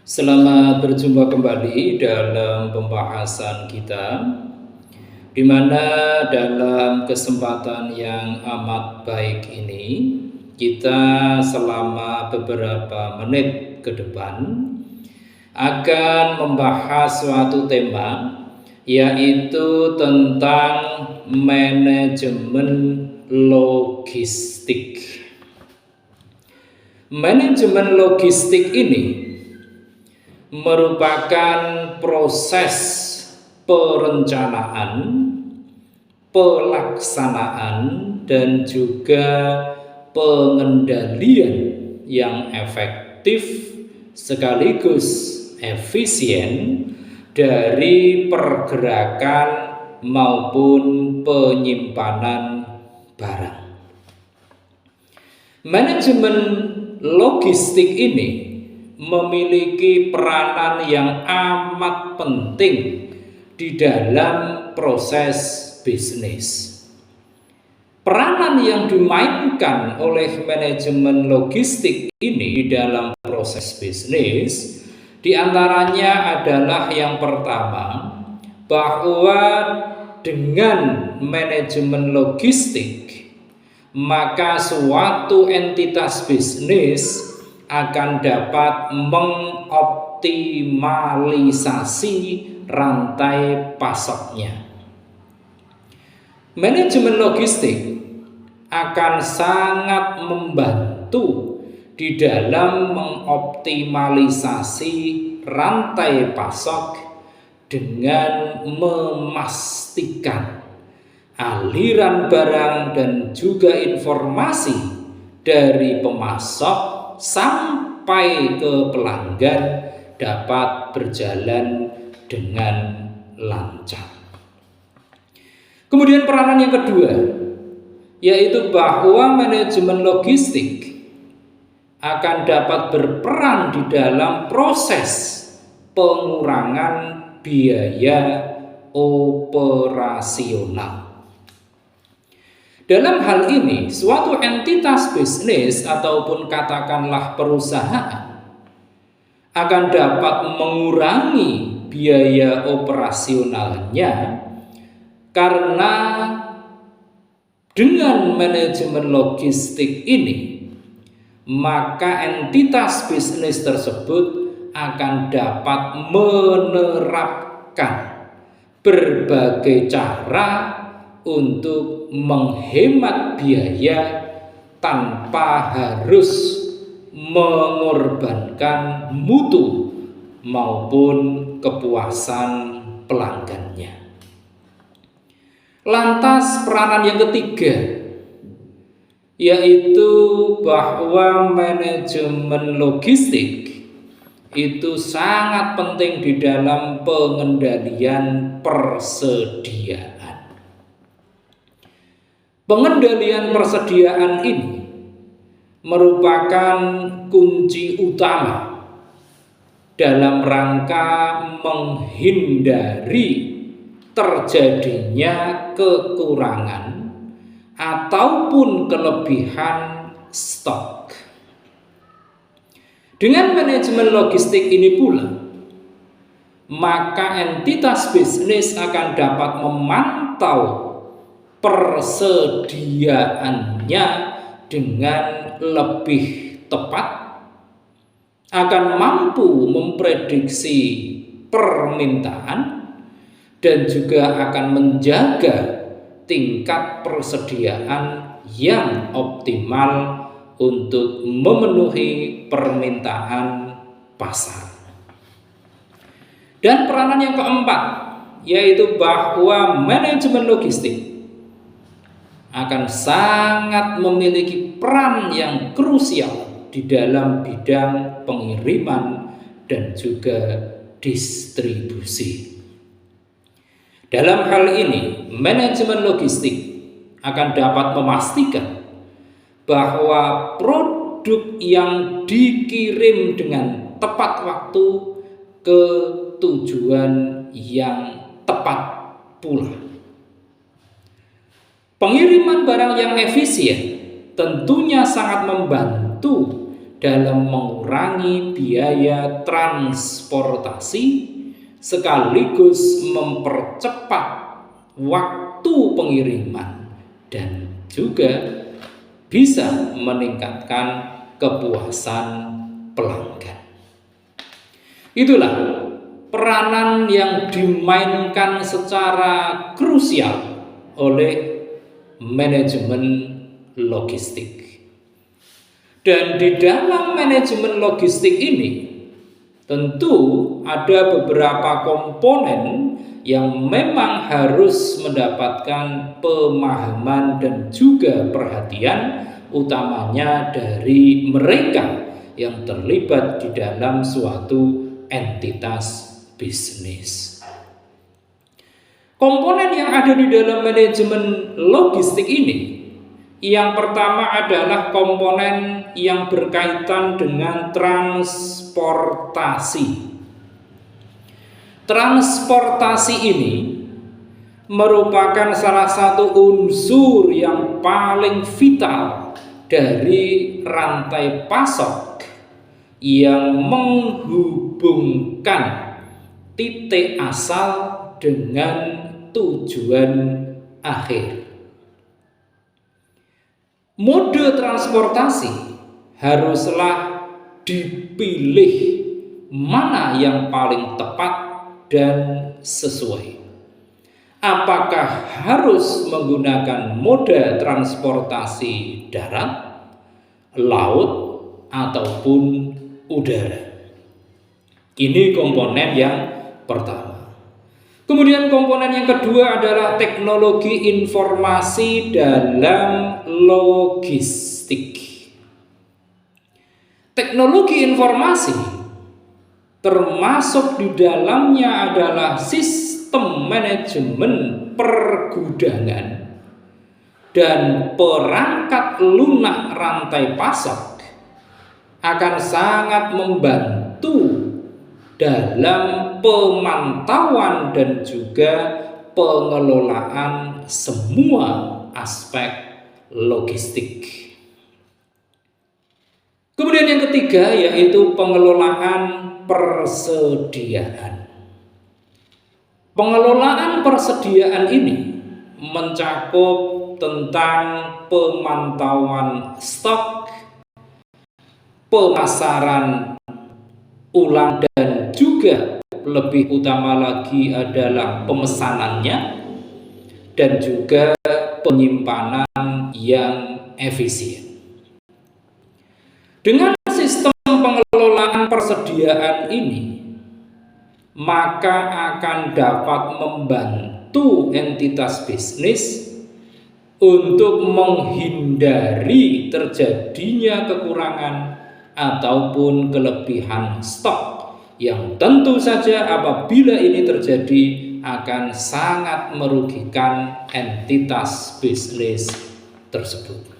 Selamat berjumpa kembali dalam pembahasan kita, di mana dalam kesempatan yang amat baik ini, kita selama beberapa menit ke depan akan membahas suatu tema, yaitu tentang manajemen logistik. Manajemen logistik ini merupakan proses perencanaan, pelaksanaan, dan juga pengendalian yang efektif sekaligus efisien dari pergerakan maupun penyimpanan barang. Manajemen logistik ini memiliki peranan yang amat penting di dalam proses bisnis. Peranan yang dimainkan oleh manajemen logistik ini di dalam proses bisnis diantaranya adalah yang pertama, bahwa dengan manajemen logistik maka suatu entitas bisnis akan dapat mengoptimalisasi rantai pasoknya. Manajemen logistik akan sangat membantu di dalam mengoptimalisasi rantai pasok dengan memastikan aliran barang dan juga informasi dari pemasok sampai ke pelanggan dapat berjalan dengan lancar. Kemudian peranan yang kedua, yaitu bahwa manajemen logistik akan dapat berperan di dalam proses pengurangan biaya operasional. Dalam hal ini, suatu entitas bisnis ataupun katakanlah perusahaan akan dapat mengurangi biaya operasionalnya karena dengan manajemen logistik ini, maka entitas bisnis tersebut akan dapat menerapkan berbagai cara untuk menghemat biaya tanpa harus mengorbankan mutu maupun kepuasan pelanggannya. Lantas peranan yang ketiga, yaitu bahwa manajemen logistik itu sangat penting di dalam pengendalian persediaan. Pengendalian persediaan ini merupakan kunci utama dalam rangka menghindari terjadinya kekurangan ataupun kelebihan stok. Dengan manajemen logistik ini pula, maka entitas bisnis akan dapat memantau persediaannya dengan lebih tepat, akan mampu memprediksi permintaan, dan juga akan menjaga tingkat persediaan yang optimal untuk memenuhi permintaan pasar. Dan peranan yang keempat, yaitu bahwa manajemen logistik akan sangat memiliki peran yang krusial di dalam bidang pengiriman dan juga distribusi. Dalam hal ini, manajemen logistik akan dapat memastikan bahwa produk yang dikirim dengan tepat waktu ke tujuan yang tepat pula. Pengiriman barang yang efisien tentunya sangat membantu dalam mengurangi biaya transportasi sekaligus mempercepat waktu pengiriman dan juga bisa meningkatkan kepuasan pelanggan. Itulah peranan yang dimainkan secara krusial oleh manajemen logistik. Dan di dalam manajemen logistik ini tentu ada beberapa komponen yang memang harus mendapatkan pemahaman dan juga perhatian, utamanya dari mereka yang terlibat di dalam suatu entitas bisnis. Komponen yang ada di dalam manajemen logistik ini, yang pertama adalah komponen yang berkaitan dengan transportasi. Transportasi ini merupakan salah satu unsur yang paling vital dari rantai pasok yang menghubungkan titik asal dengan tujuan akhir. Mode transportasi haruslah dipilih mana yang paling tepat dan sesuai. Apakah harus menggunakan moda transportasi darat, laut, ataupun udara? Ini komponen yang pertama. Kemudian komponen yang kedua adalah teknologi informasi dalam logistik. Teknologi informasi termasuk di dalamnya adalah sistem manajemen pergudangan dan perangkat lunak rantai pasok akan sangat membantu dalam pemantauan dan juga pengelolaan semua aspek logistik. Kemudian yang ketiga yaitu pengelolaan persediaan. Pengelolaan persediaan ini mencakup tentang pemantauan stok, pemasaran ulang, dan juga lebih utama lagi adalah pemesanannya dan juga penyimpanan yang efisien. Dengan sistem pengelolaan persediaan ini, maka akan dapat membantu entitas bisnis untuk menghindari terjadinya kekurangan ataupun kelebihan stok yang tentu saja apabila ini terjadi akan sangat merugikan entitas bisnis tersebut.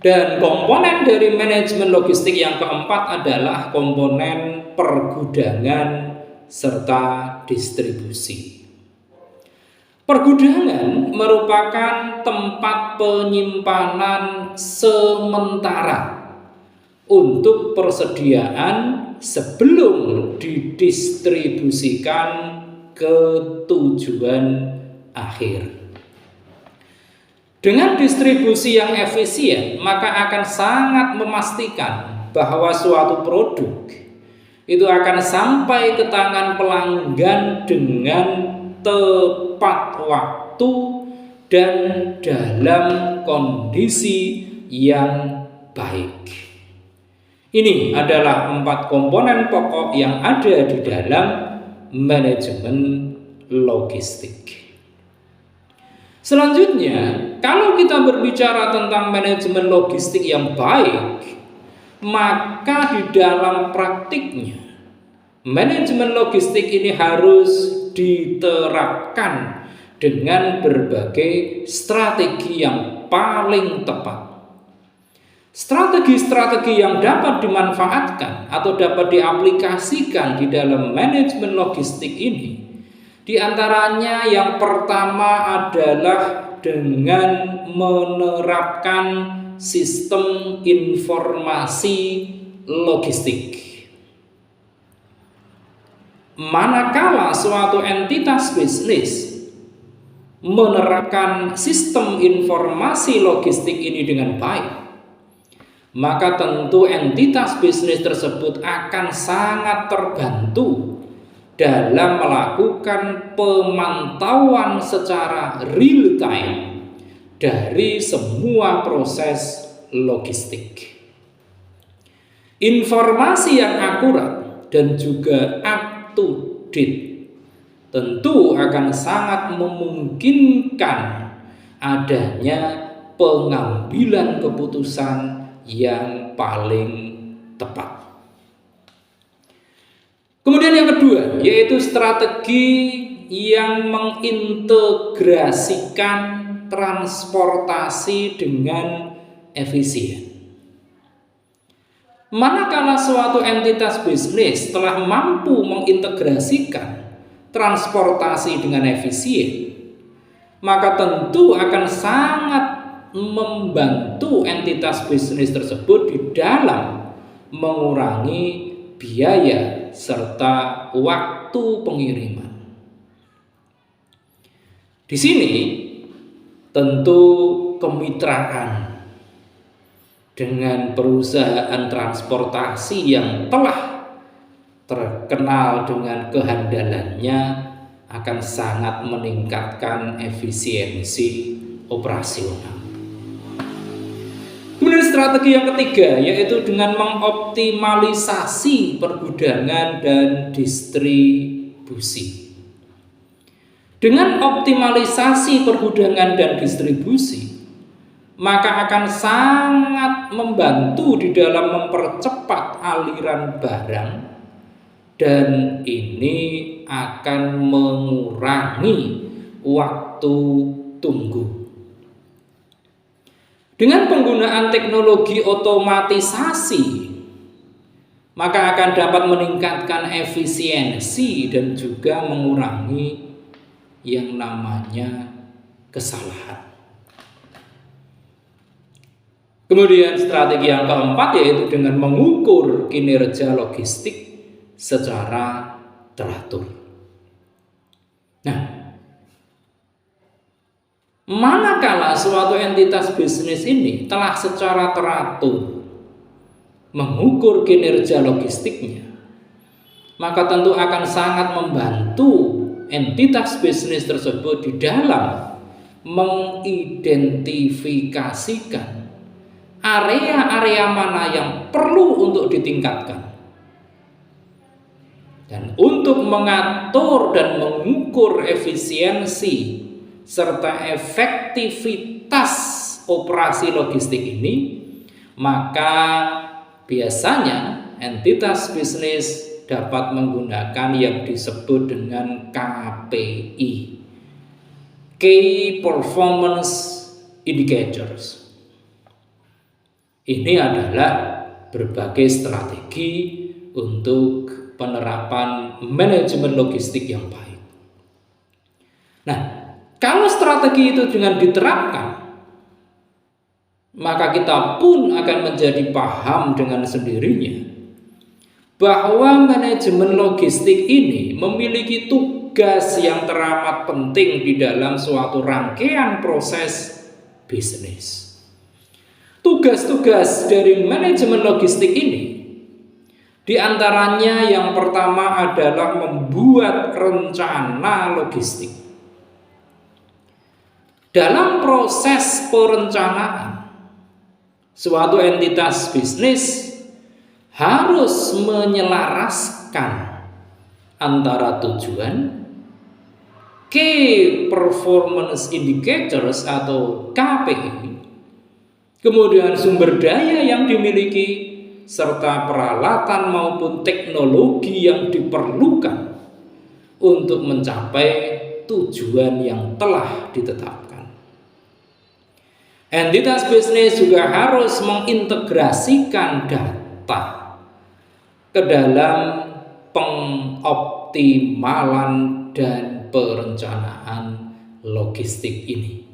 Dan komponen dari manajemen logistik yang keempat adalah komponen pergudangan serta distribusi. Pergudangan merupakan tempat penyimpanan sementara untuk persediaan sebelum didistribusikan ke tujuan akhir. Dengan distribusi yang efisien, maka akan sangat memastikan bahwa suatu produk itu akan sampai ke tangan pelanggan dengan tepat waktu dan dalam kondisi yang baik. Ini adalah 4 komponen pokok yang ada di dalam manajemen logistik. Selanjutnya, kalau kita berbicara tentang manajemen logistik yang baik, maka di dalam praktiknya manajemen logistik ini harus diterapkan dengan berbagai strategi yang paling tepat. Strategi-strategi yang dapat dimanfaatkan atau dapat diaplikasikan di dalam manajemen logistik ini, di antaranya yang pertama adalah dengan menerapkan sistem informasi logistik. Manakala suatu entitas bisnis menerapkan sistem informasi logistik ini dengan baik, maka tentu entitas bisnis tersebut akan sangat terbantu dalam melakukan pemantauan secara real time dari semua proses logistik. Informasi yang akurat dan juga up to date tentu akan sangat memungkinkan adanya pengambilan keputusan yang paling tepat. Kemudian yang kedua, yaitu strategi yang mengintegrasikan transportasi dengan efisien. Manakala suatu entitas bisnis telah mampu mengintegrasikan transportasi dengan efisien, maka tentu akan sangat membantu entitas bisnis tersebut di dalam mengurangi biaya serta waktu pengiriman. Di sini tentu kemitraan dengan perusahaan transportasi yang telah terkenal dengan kehandalannya akan sangat meningkatkan efisiensi operasional. Kemudian strategi yang ketiga, yaitu dengan mengoptimalisasi pergudangan dan distribusi. Dengan optimalisasi pergudangan dan distribusi, maka akan sangat membantu di dalam mempercepat aliran barang, dan ini akan mengurangi waktu tunggu. Dengan penggunaan teknologi otomatisasi, maka akan dapat meningkatkan efisiensi dan juga mengurangi yang namanya kesalahan. Kemudian strategi yang keempat, yaitu dengan mengukur kinerja logistik secara teratur. Nah, manakala suatu entitas bisnis ini telah secara teratur mengukur kinerja logistiknya, maka tentu akan sangat membantu entitas bisnis tersebut di dalam mengidentifikasikan area-area mana yang perlu untuk ditingkatkan, dan untuk mengatur dan mengukur efisiensi serta efektivitas operasi logistik ini, maka biasanya entitas bisnis dapat menggunakan yang disebut dengan KPI, Key Performance Indicators. Ini adalah berbagai strategi untuk penerapan manajemen logistik yang baik. Nah, kalau strategi itu dengan diterapkan, maka kita pun akan menjadi paham dengan sendirinya bahwa manajemen logistik ini memiliki tugas yang teramat penting di dalam suatu rangkaian proses bisnis. Tugas-tugas dari manajemen logistik ini diantaranya yang pertama adalah membuat rencana logistik. Dalam proses perencanaan, suatu entitas bisnis harus menyelaraskan antara tujuan, Key Performance Indicators atau KPI, kemudian sumber daya yang dimiliki, serta peralatan maupun teknologi yang diperlukan untuk mencapai tujuan yang telah ditetapkan. Entitas bisnis juga harus mengintegrasikan data ke dalam pengoptimalan dan perencanaan logistik ini.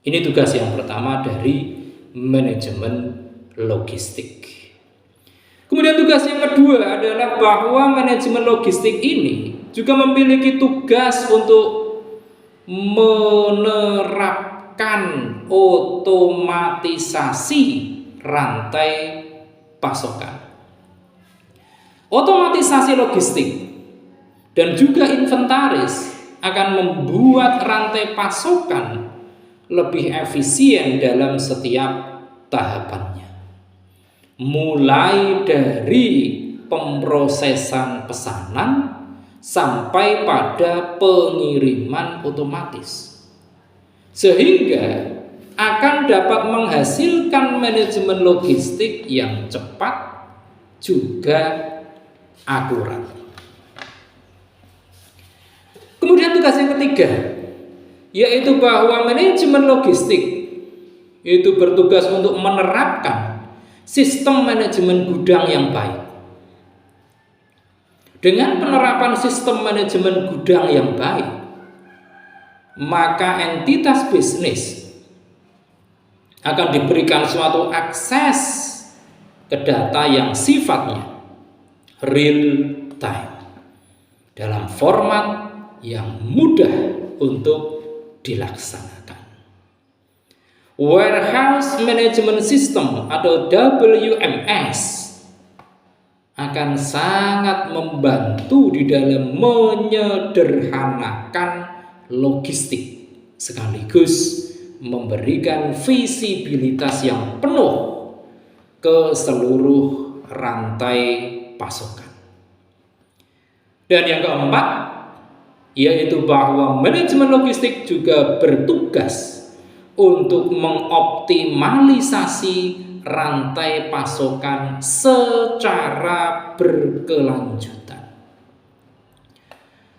Ini tugas yang pertama dari manajemen logistik. Kemudian tugas yang kedua adalah bahwa manajemen logistik ini juga memiliki tugas untuk menerapkan otomatisasi rantai pasokan. Otomatisasi logistik dan juga inventaris akan membuat rantai pasokan lebih efisien dalam setiap tahapannya. Mulai dari pemrosesan pesanan sampai pada pengiriman otomatis. Sehingga akan dapat menghasilkan manajemen logistik yang cepat juga akurat. Kemudian tugas yang ketiga, yaitu bahwa manajemen logistik itu bertugas untuk menerapkan sistem manajemen gudang yang baik. Dengan penerapan sistem manajemen gudang yang baik, maka entitas bisnis akan diberikan suatu akses ke data yang sifatnya real time dalam format yang mudah untuk dilaksanakan. Warehouse Management System atau WMS akan sangat membantu di dalam menyederhanakan logistik sekaligus memberikan visibilitas yang penuh ke seluruh rantai pasokan. Dan yang keempat, yaitu bahwa manajemen logistik juga bertugas untuk mengoptimalisasi rantai pasokan secara berkelanjutan.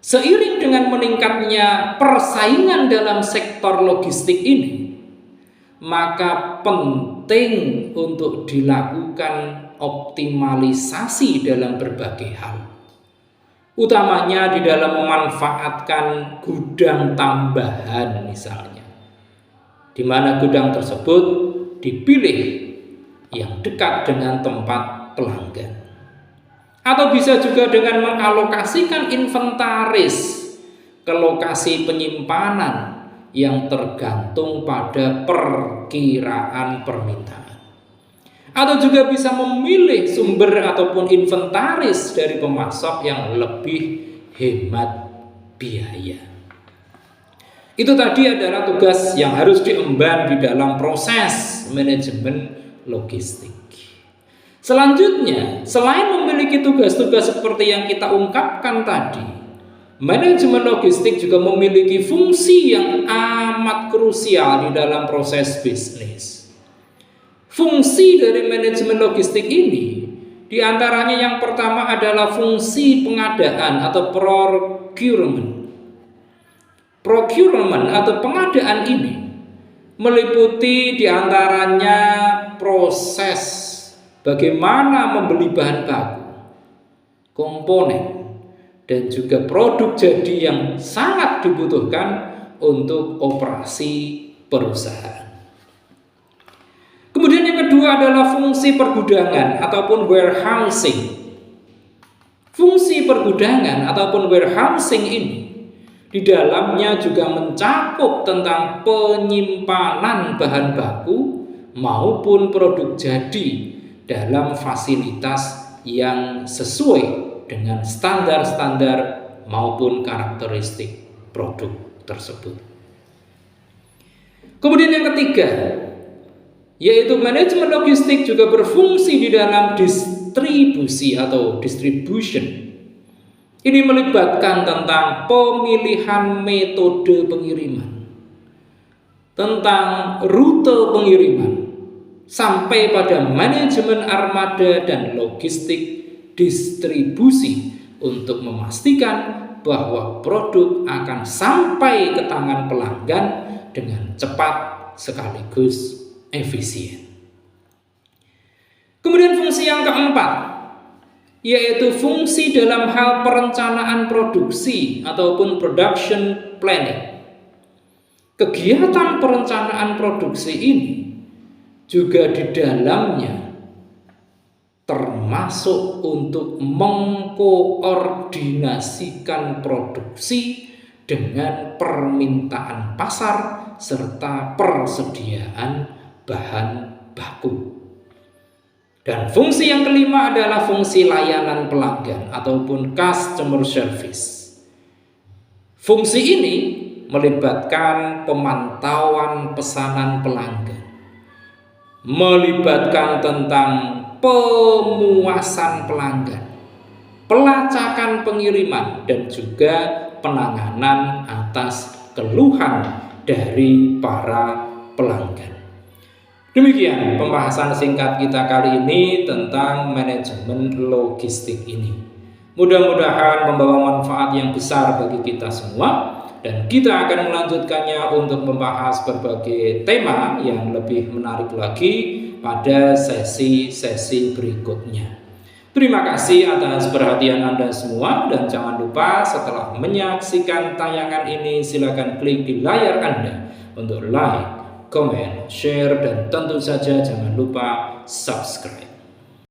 Seiring dengan meningkatnya persaingan dalam sektor logistik ini, maka penting untuk dilakukan optimalisasi dalam berbagai hal, utamanya di dalam memanfaatkan gudang tambahan misalnya, di mana gudang tersebut dipilih yang dekat dengan tempat pelanggan, atau bisa juga dengan mengalokasikan inventaris ke lokasi penyimpanan yang tergantung pada perkiraan permintaan, atau juga bisa memilih sumber ataupun inventaris dari pemasok yang lebih hemat biaya. Itu tadi adalah tugas yang harus diemban di dalam proses manajemen logistik. Selanjutnya, selain memiliki tugas-tugas seperti yang kita ungkapkan tadi, manajemen logistik juga memiliki fungsi yang amat krusial di dalam proses bisnis. Fungsi dari manajemen logistik ini diantaranya yang pertama adalah fungsi pengadaan atau procurement. Procurement atau pengadaan ini meliputi diantaranya proses bagaimana membeli bahan baku, komponen, dan juga produk jadi yang sangat dibutuhkan untuk operasi perusahaan. Kemudian yang kedua adalah fungsi pergudangan ataupun warehousing. Fungsi pergudangan ataupun warehousing ini di dalamnya juga mencakup tentang penyimpanan bahan baku maupun produk jadi dalam fasilitas yang sesuai dengan standar-standar maupun karakteristik produk tersebut. Kemudian yang ketiga, yaitu manajemen logistik juga berfungsi di dalam distribusi atau distribution. Ini melibatkan tentang pemilihan metode pengiriman, tentang rute pengiriman, sampai pada manajemen armada dan logistik distribusi untuk memastikan bahwa produk akan sampai ke tangan pelanggan dengan cepat sekaligus efisien. Kemudian fungsi yang keempat, yaitu fungsi dalam hal perencanaan produksi ataupun production planning. Kegiatan perencanaan produksi ini juga di dalamnya termasuk untuk mengkoordinasikan produksi dengan permintaan pasar serta persediaan bahan baku. Dan fungsi yang kelima adalah fungsi layanan pelanggan ataupun customer service. Fungsi ini melibatkan pemantauan pesanan pelanggan, melibatkan tentang pemuasan pelanggan, pelacakan pengiriman, dan juga penanganan atas keluhan dari para pelanggan. Demikian pembahasan singkat kita kali ini tentang manajemen logistik ini. Mudah-mudahan membawa manfaat yang besar bagi kita semua, dan kita akan melanjutkannya untuk membahas berbagai tema yang lebih menarik lagi pada sesi-sesi berikutnya. Terima kasih atas perhatian Anda semua, dan jangan lupa setelah menyaksikan tayangan ini silakan klik di layar Anda untuk like, komen, share, dan tentu saja jangan lupa subscribe.